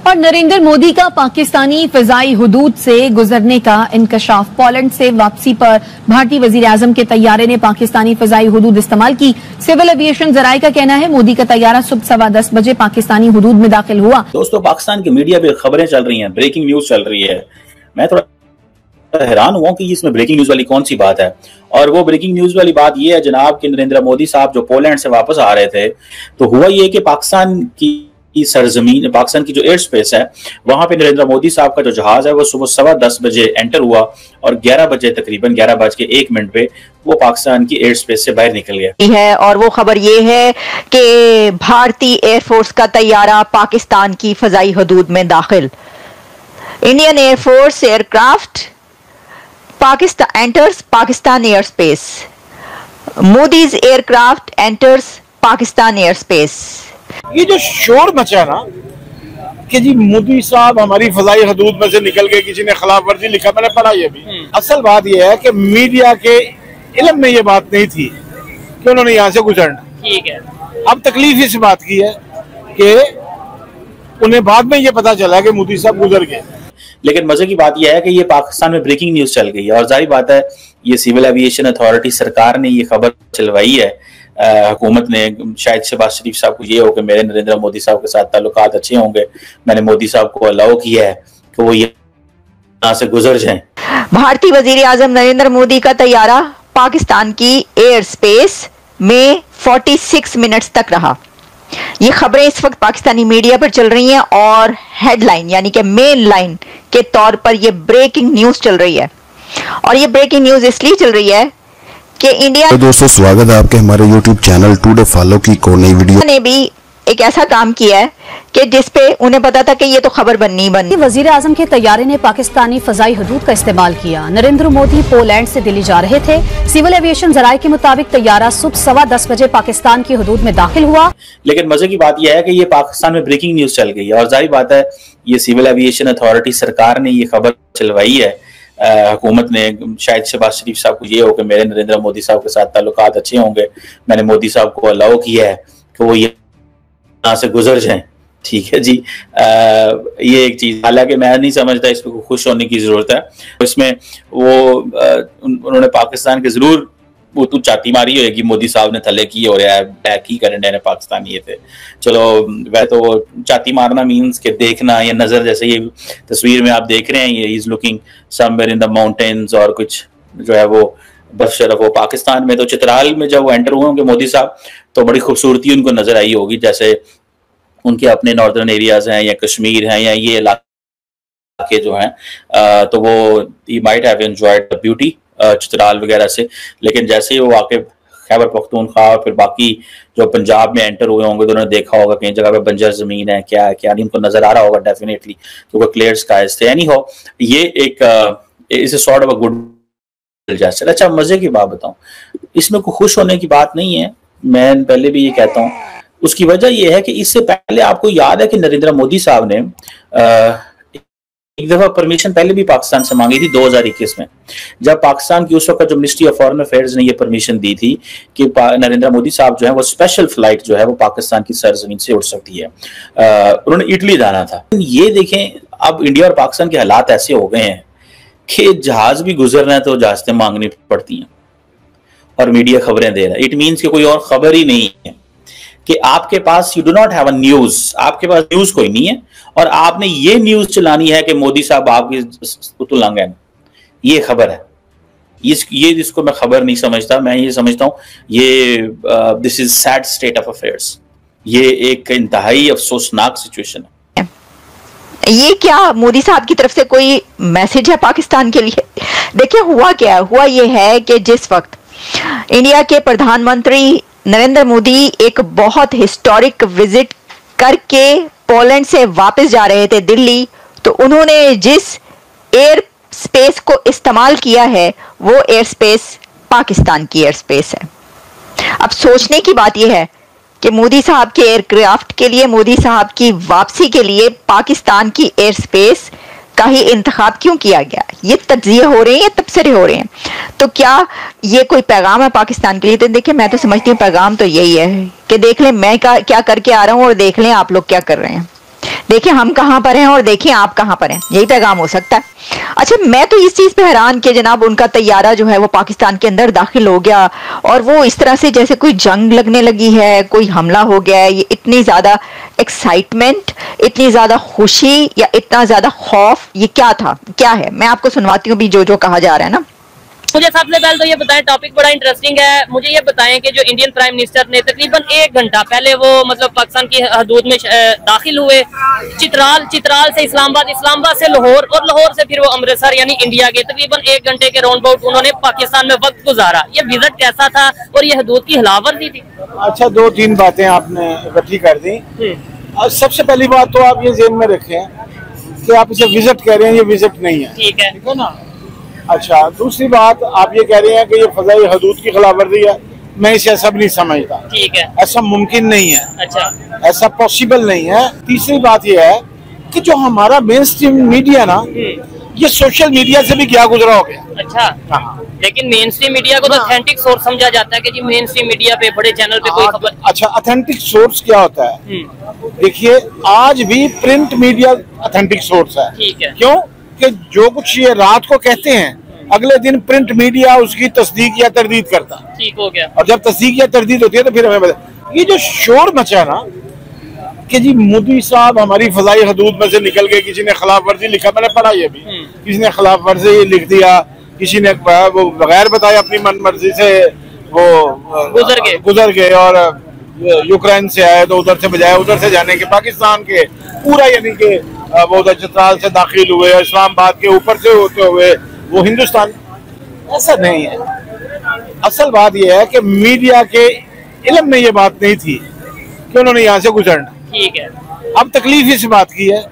और नरेंद्र मोदी का पाकिस्तानी फिजाई हुदूद से गुजरने का इंकशाफ। पोलैंड से वापसी पर भारतीय वजीर-ए-आजम के तैयारे ने पाकिस्तानी फिजाई हुदूद इस्तेमाल की। सिविल एविएशन जराये का कहना है मोदी का तैयारा सुबह 10:15 बजे पाकिस्तानी हुदूद में दाखिल हुआ। दोस्तों, पाकिस्तान की मीडिया पे खबरें चल रही हैं, ब्रेकिंग न्यूज चल रही है। मैं थोड़ा हैरान हुआ कि इसमें ब्रेकिंग न्यूज वाली कौन सी बात है। और वो ब्रेकिंग न्यूज वाली बात ये है जनाब कि नरेंद्र मोदी साहब जो पोलैंड से वापस आ रहे थे, तो हुआ ये कि पाकिस्तान की सरजमीन, पाकिस्तान की जो एयर स्पेस है, वहां पे नरेंद्र मोदी साहब का जो जहाज है वो सुबह 10:15 बजे एंटर हुआ और 11 बजे तकरीबन 11:01 पे वो पाकिस्तान की एयर स्पेस से बाहर निकल गया है। और वो खबर ये है कि भारतीय एयरफोर्स का तैयारा पाकिस्तान की फजाई हदूद में दाखिल। Indian air force aircraft Pakistan enters Pakistan air space. Modi's aircraft enters Pakistan air space. ये जो शोर मचा ना कि जी मोदी साहब हमारी फजाई हदूद में से निकल गए, किसी ने खिलाफ वर्जी लिखा, मैंने पढ़ा ये भी। असल बात ये है कि मीडिया के इल्म में ये बात नहीं थी कि उन्होंने यहाँ से गुजरना। ठीक है, अब तकलीफ इस बात की है कि उन्हें बाद में ये पता चला कि मोदी साहब गुजर गए। लेकिन मजे की बात यह है कि ये पाकिस्तान में ब्रेकिंग न्यूज चल गई है और जाहिर बात है ये सिविल एविएशन अथॉरिटी सरकार ने ये खबर चलवाई है। हुकूमत ने शायद शहबाज शरीफ साहब को ये हो कि मेरे नरेंद्र मोदी साहब के साथ ताल्लुकात अच्छे होंगे, मैंने मोदी साहब को अलाउ किया है कि वो यहाँ से गुजर जाएं। भारतीय वजीर-ए-आजम नरेंद्र मोदी का तैयारा पाकिस्तान की एयर स्पेस में 46 मिनट्स तक रहा। ये खबरें इस वक्त पाकिस्तानी मीडिया पर चल रही हैं और हेडलाइन यानी कि मेन लाइन के तौर पर ये ब्रेकिंग न्यूज चल रही है। और ये ब्रेकिंग न्यूज इसलिए चल रही है कि इंडिया तो दोस्तों, स्वागत है आपके हमारे YouTube चैनल टुडे फॉलो की को नई वीडियो ने भी एक ऐसा काम किया है कि जिसपे उन्हें पता था कि ये तो खबर बननी बननी। वजीर आजम के तैयारे ने पाकिस्तानी फजाई हदूद का इस्तेमाल किया। नरेंद्र मोदी पोलैंड से दिल्ली जा रहे थे। सिविल एविएशन जराये के मुताबिक तैयारा सुबह 10:15 बजे पाकिस्तान की हदूद में दाखिल हुआ। लेकिन मजे की बात यह है कि ये पाकिस्तान में ब्रेकिंग न्यूज चल गई है और जाहिर बात है ये सिविल एविएशन अथॉरिटी सरकार ने ये खबर चलवाई है। हुकूमत ने शायद शहबाज शरीफ साहब को ये हो कि मेरे नरेंद्र मोदी साहब के साथ ताल्लुकात अच्छे होंगे, मैंने मोदी साहब को अलाउ किया है कि वो यहाँ से गुजर जाएं। ठीक है जी, ये एक चीज, हालांकि मैं नहीं समझता इस पर खुश होने की जरूरत है। इसमें वो उन्होंने पाकिस्तान के जरूर वो तो चाती मारी होगी मोदी साहब ने थले की और बैक ही करने ने पाकिस्तान ये थे। चलो वह तो वो चाती मारना मीन्स के देखना, ये नजर, जैसे ये तस्वीर में आप देख रहे हैं, ये is looking somewhere in the mountains और कुछ जो है वो बर्फ शरफ हो। पाकिस्तान में तो चित्राल में जब वो एंटर हुए होंगे मोदी साहब तो बड़ी खूबसूरती उनको नजर आई होगी, जैसे उनके अपने नॉर्दर्न एरियाज हैं या कश्मीर हैं या ये इलाके जो हैं, तो वो he might have enjoyed the beauty Chitral वगैरह से। लेकिन जैसे ही वो आके खैबर पख्तूनख्वा और फिर बाकी जो पंजाब में एंटर हुए होंगे तो उन्होंने देखा होगा कहीं जगह पे बंजर जमीन है, क्या है क्या नहीं, उनको नजर आ रहा होगा डेफिनेटली, क्योंकि क्लियर स्काइज थे। एनी हो, ये एक इस sort of a good gesture. अच्छा, मजे की बात बताऊं, इसमें कोई खुश होने की बात नहीं है, मैं पहले भी ये कहता हूँ। उसकी वजह यह है कि इससे पहले आपको याद है कि नरेंद्र मोदी साहब ने एक दफा परमिशन पहले भी पाकिस्तान से मांगी थी 2021 में, जब पाकिस्तान की उस वक्त जो मिनिस्ट्री ऑफ फॉरेन अफेयर्स ने ये परमिशन दी थी कि नरेंद्र मोदी साहब जो है वो स्पेशल फ्लाइट जो है वो पाकिस्तान की सरजमीन से उड़ सकती है। उन्होंने इटली जाना था। ये देखें, अब इंडिया और पाकिस्तान के हालात ऐसे हो गए हैं कि जहाज भी गुजरना है तो इजाजतें मांगनी पड़ती हैं और मीडिया खबरें दे रहा है। इट मीन्स कि कोई और खबर ही नहीं है कि आपके पास, you do not have a news, आपके पास न्यूज कोई नहीं है और आपने ये न्यूज चलानी है कि मोदी साहब आपकी उतुलंग है। ये खबर है, ये जिसको मैं खबर नहीं समझता, मैं ये समझता हूं ये this is sad state of affairs. ये एक इंतहाई अफसोसनाक सिचुएशन है। ये क्या मोदी साहब की तरफ से कोई मैसेज है पाकिस्तान के लिए? देखिए हुआ क्या, हुआ ये है कि जिस वक्त इंडिया के प्रधानमंत्री नरेंद्र मोदी एक बहुत हिस्टोरिक विजिट करके पोलैंड से वापस जा रहे थे दिल्ली, तो उन्होंने जिस एयर स्पेस को इस्तेमाल किया है वो एयर स्पेस पाकिस्तान की एयर स्पेस है। अब सोचने की बात यह है कि मोदी साहब के एयरक्राफ्ट के लिए, मोदी साहब की वापसी के लिए पाकिस्तान की एयर स्पेस का ही इंतखाब क्यों किया गया? ये तज्जिए हो रहे हैं, ये तबसरे हो रहे हैं। तो क्या ये कोई पैगाम है पाकिस्तान के लिए? तो देखिए, मैं तो समझती हूँ पैगाम तो यही है कि देख लें मैं क्या करके आ रहा हूँ और देख लें आप लोग क्या कर रहे हैं। देखिए हम कहां पर हैं और देखिए आप कहां पर हैं, यही पैगाम हो सकता है। अच्छा, मैं तो इस चीज पे हैरान कि जनाब उनका तैयारा जो है वो पाकिस्तान के अंदर दाखिल हो गया और वो इस तरह से जैसे कोई जंग लगने लगी है, कोई हमला हो गया है। ये इतनी ज्यादा एक्साइटमेंट, इतनी ज्यादा खुशी या इतना ज्यादा खौफ, ये क्या था, क्या है? मैं आपको सुनवाती हूँ भी जो कहा जा रहा है ना। मुझे सबसे पहले तो ये बताएं, टॉपिक बड़ा इंटरेस्टिंग है। मुझे ये बताएं कि जो इंडियन प्राइम मिनिस्टर ने तकरीबन 1 घंटा पहले वो मतलब पाकिस्तान की हदूद में दाखिल हुए, चित्राल से इस्लामाबाद, इस्लामाबाद से लाहौर और लाहौर से फिर वो अमृतसर यानी इंडिया के तकरीबन 1 घंटे के राउंड अबाउट उन्होंने पाकिस्तान में वक्त गुजारा। ये विजिट कैसा था और ये हदूद की हिलावर्जी थी? अच्छा, 2-3 बातें आपने इकट्ठी कर दी। सबसे पहली बात तो आप ये ज़हन में रखें कि आप इसे विजिट कह रहे हैं, ये विजिट नहीं है। ठीक है ना। अच्छा, दूसरी बात आप ये कह रहे हैं कि ये फज़ाई हदूद की खिलाफवर्जी है, मैं इसे ऐसा भी नहीं समझता। ठीक है, ऐसा मुमकिन नहीं है। अच्छा, ऐसा पॉसिबल नहीं है। तीसरी बात ये है कि जो हमारा मेन स्ट्रीम मीडिया ना, ये सोशल मीडिया से भी क्या गुजरा हो गया। अच्छा, लेकिन मेन स्ट्रीम मीडिया को तो ऑथेंटिक सोर्स समझा जाता है कि जी मेन स्ट्रीम मीडिया पे, बड़े चैनल पे कोई खबर। अच्छा, ऑथेंटिक सोर्स क्या होता है? देखिए, आज भी प्रिंट मीडिया ऑथेंटिक सोर्स है। ठीक है, क्यों कि जो कुछ ये रात को कहते हैं अगले दिन प्रिंट मीडिया उसकी तस्दीक या तरदीद करता। ठीक हो गया। और जब तस्दीक या तरदीद होती है तो फिर हमें बता, ये जो शोर मचा ना कि जी मोदी साहब हमारी फजाई हदूद में से निकल गए, किसी ने खिलाफ वर्जी लिखा, मैंने पढ़ा ये भी, किसी ने खिलाफ वर्जी लिख दिया, किसी ने वो बगैर बताए अपनी मन मर्जी से वो गुजर गए और यूक्रेन से आए तो उधर से बजाय उधर से जाने के पाकिस्तान के पूरा यानी कि वो उधर चित्राल से दाखिल हुए, इस्लामाबाद के ऊपर से होते हुए वो हिंदुस्तान। ऐसा नहीं है। असल बात यह है कि मीडिया के इल्म में ये बात नहीं थी कि उन्होंने यहाँ से गुजरना। ठीक है, अब तकलीफ इस बात की है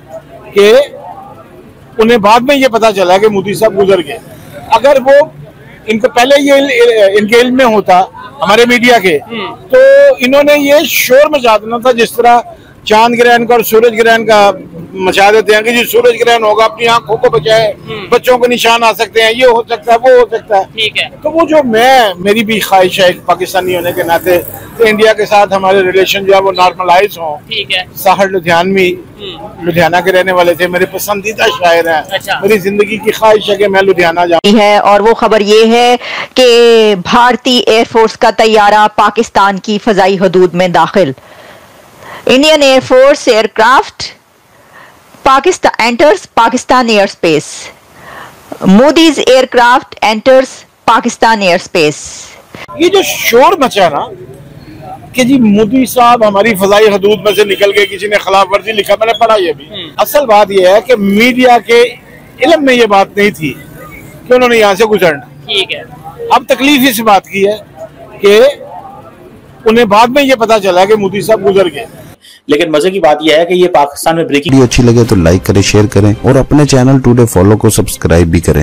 कि उन्हें बाद में ये पता चला कि मोदी साहब गुजर गए। अगर वो इनको पहले ये इनके इल्म में होता हमारे मीडिया के, तो इन्होंने ये शोर मचा देना था जिस तरह चांद ग्रहण का और सूरज ग्रहण का मचा देते हैं कि जी सूरज ग्रहण होगा, अपनी आंखों को बचाए, बच्चों को निशान आ सकते हैं, ये हो सकता है, वो हो सकता है। ठीक है, तो वो जो मेरी भी ख्वाहिश है पाकिस्तानी होने के नाते तो इंडिया के साथ हमारे रिलेशन जो है वो नॉर्मलाइज हो। ठीक है, साहर लुधियानवी लुधियाना के रहने वाले थे, मेरे पसंदीदा शायर हैं। अच्छा। मेरी जिंदगी की ख्वाहिश है कि मैं लुधियाना जाऊं। है और वो खबर ये है कि भारतीय एयरफोर्स का तैयारा पाकिस्तान की फजाई हदूद में दाखिल। Indian air force aircraft Pakistan enters Pakistan air space. Modi's aircraft enters Pakistan air space. ये जो शोर मचा ना कि जी मोदी साहब हमारी फजाई हदूद में से निकल गए, किसी ने खिलाफ वर्जी लिखा, मैंने पढ़ा ये भी। असल बात ये है कि मीडिया के इल्म में ये बात नहीं थी कि उन्होंने यहाँ से गुजरना। ठीक है, अब तकलीफ इस बात की है कि उन्हें बाद में ये पता चला कि मोदी साहब गुजर गए। लेकिन मजे की बात यह है कि ये पाकिस्तान में ब्रेकिंग वीडियो अच्छी लगे तो लाइक करें, शेयर करें और अपने चैनल टुडे फॉलो को सब्सक्राइब भी करें।